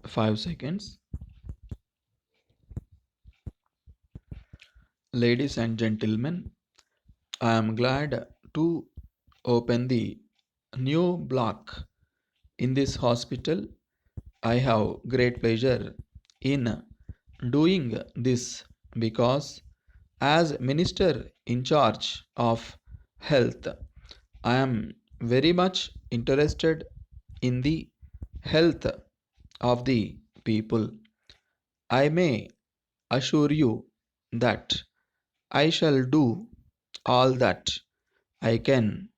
5 seconds. Ladies and gentlemen, I am glad to open the new block in this hospital. I have great pleasure in doing this because as minister in charge of health, I am very much interested in the health of the people. I may assure you that I shall do all that I can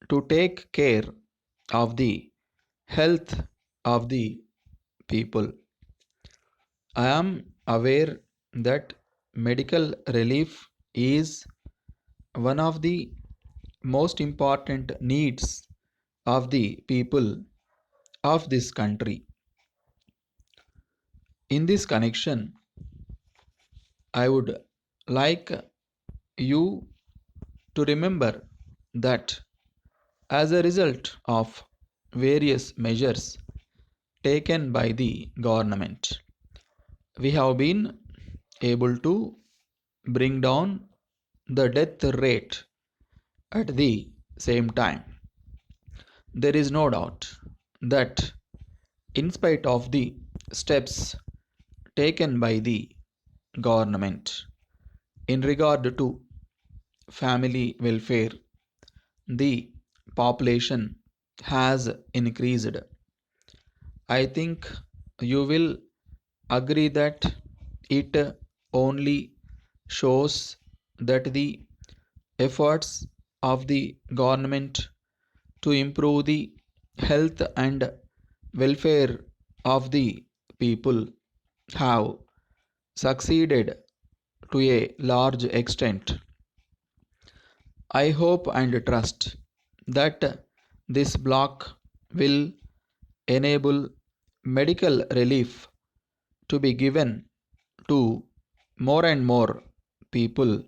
to take care of the health of the people. I am aware that medical relief is one of the most important needs of the people of this country. In this connection, I would like you to remember that as a result of various measures taken by the government, we have been able to bring down the death rate at the same time. There is no doubt that, in spite of the steps taken by the government in regard to family welfare, the population has increased. I think you will agree that it only shows that the efforts of the government to improve the health and welfare of the people have succeeded to a large extent. I hope and trust that this block will enable medical relief to be given to more and more people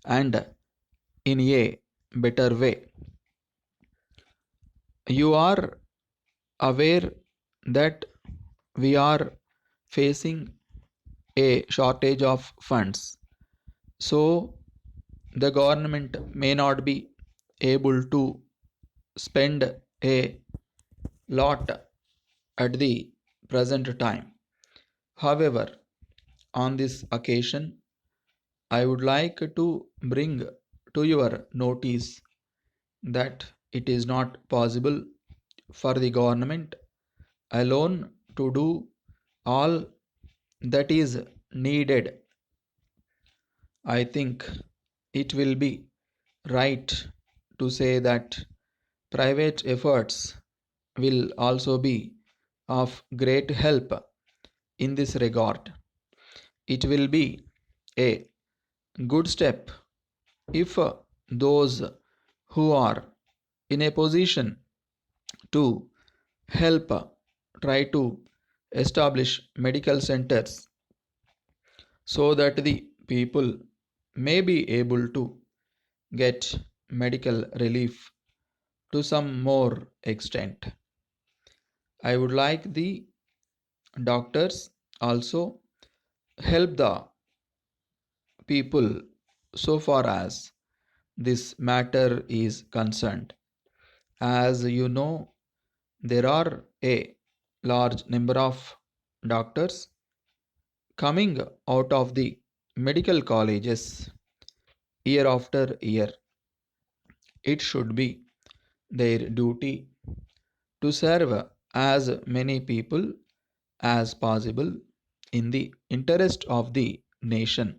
and in a better way. You are aware that we are facing a shortage of funds, so the government may not be able to spend a lot at the present time. However, on this occasion, I would like to bring to your notice that it is not possible for the government alone to do all that is needed. I think it will be right to say that private efforts will also be of great help in this regard. It will be a good step if those who are in a position to help try to establish medical centers so that the people may be able to get medical relief to some more extent. I would like the doctors also help the people so far as this matter is concerned. As you know, there are a large number of doctors coming out of the medical colleges year after year. It should be their duty to serve as many people as possible in the interest of the nation.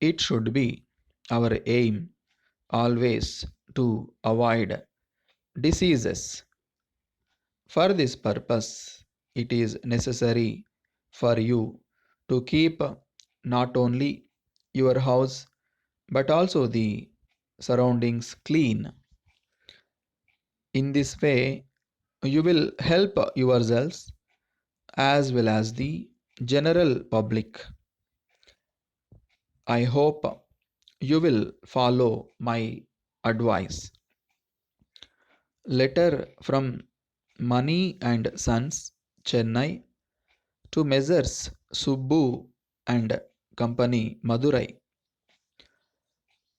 It should be our aim always to avoid diseases. For this purpose, it is necessary for you to keep not only your house but also the surroundings clean. In this way, you will help yourselves as well as the general public. I hope you will follow my advice. Letter from Money and Sons, Chennai, To Messrs. Subbu and Company, Madurai.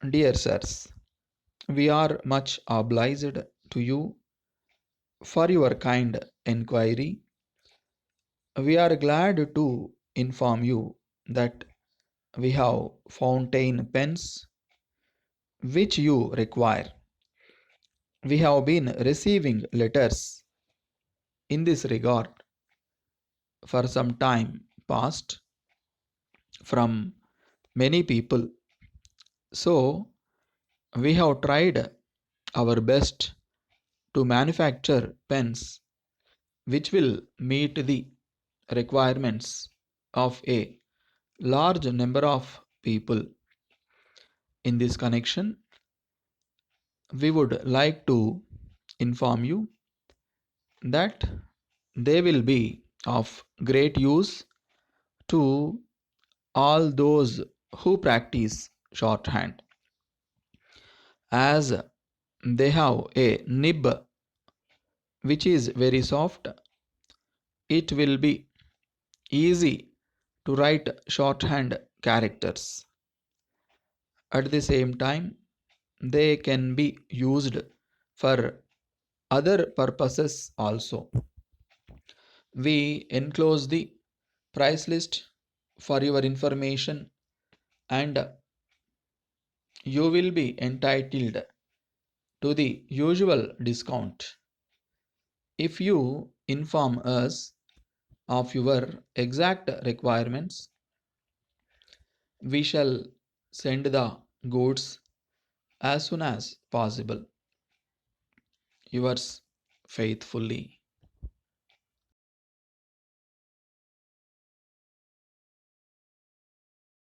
Dear sirs, we are much obliged to you for your kind enquiry. We are glad to inform you that we have fountain pens which you require. We have been receiving letters in this regard for some time past from many people. So, we have tried our best to manufacture pens which will meet the requirements of a large number of people. In this connection, we would like to inform you that they will be of great use to all those who practice shorthand, as they have a nib which is very soft. It will be easy to write shorthand characters. At the same time, they can be used for other purposes also. We enclose the price list for your information, and you will be entitled to the usual discount if you inform us of your exact requirements. We shall send the goods as soon as possible. Yours faithfully,